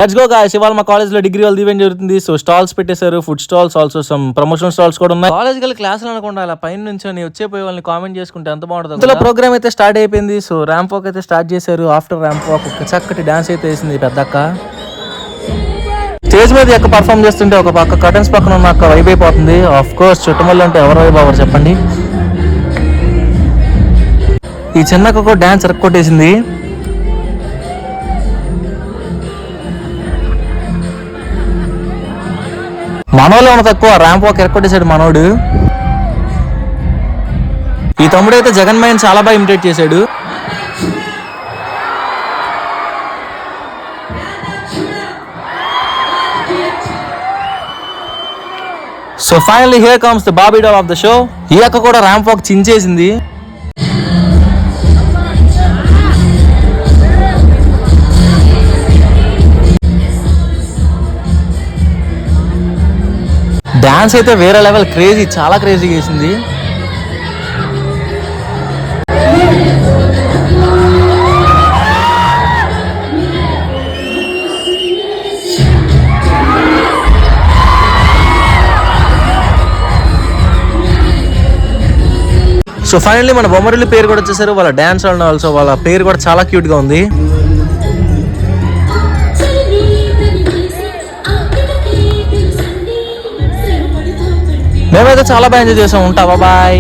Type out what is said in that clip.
Let's go guys. ఇవాళ మా college లో డిగ్రీ వాళ్ళ ఈవెంట్ జరుగుతుంది. సో స్టాల్స్ పెట్టేశారు, food stalls, also some promotion stalls కూడా ఉన్నాయి. కాలేజ్ గల క్లాసులు అనుకుంటా అలా పైన నుంచి వచ్చేపోయి వాళ్ళని కామెంట్ చేసుకుంటే ఎంత బాగుంటుంది. ఇందులో ప్రోగ్రామ్ అయితే స్టార్ట్ అయిపోయింది. సో ర్యాంప్ వాక్ అయితే స్టార్ట్ చేశారు. ఆఫ్టర్ ర్యాంప్ వాక్ ఒక చక్కటి డాన్స్ అయితే వేసింది పెద్దక్క. స్టేజ్ మీద ఎక్క పర్ఫామ్ చేస్తుంటే ఒక పక్క కర్టన్స్ పక్కన ఉన్న అక్క వైబ్ అయిపోతుంది. ఆఫ్ కోర్స్ చుట్టమల్లి అంటే ఎవరు వైబ్ అవ్వరు చెప్పండి. ఈ చిన్నక్క కూడా డాన్స్ ఎరక్కొట్టేసింది. మనోళ్ళు ఉన్న తక్కువ ర్యాంప్ వాక్ ఎరక్కొట్టేశాడు మనోడు. ఈ తమ్ముడు అయితే జగన్ మాయని చాలా బాగా ఇమిటేట్ చేశాడు. So finally here comes the బాబీ డాల్ ఆఫ్ ద షో. ఈ అక్క కూడా ర్యాంప్ వాక్ చించేసింది. డాన్స్ అయితే వేరే లెవెల్, క్రేజీ, చాలా క్రేజీ చేసింది. సో ఫైనల్లీ మన బొమ్మరిల్లు పేరు కూడా వచ్చేసారు. వాళ్ళ డాన్స్ అండ్ ఆల్సో వాళ్ళ పేరు కూడా చాలా క్యూట్ గా ఉంది. మేమైతే చాలా బాగా ఎంజాయ్ చేసాం. ఉంటావా బాయ్.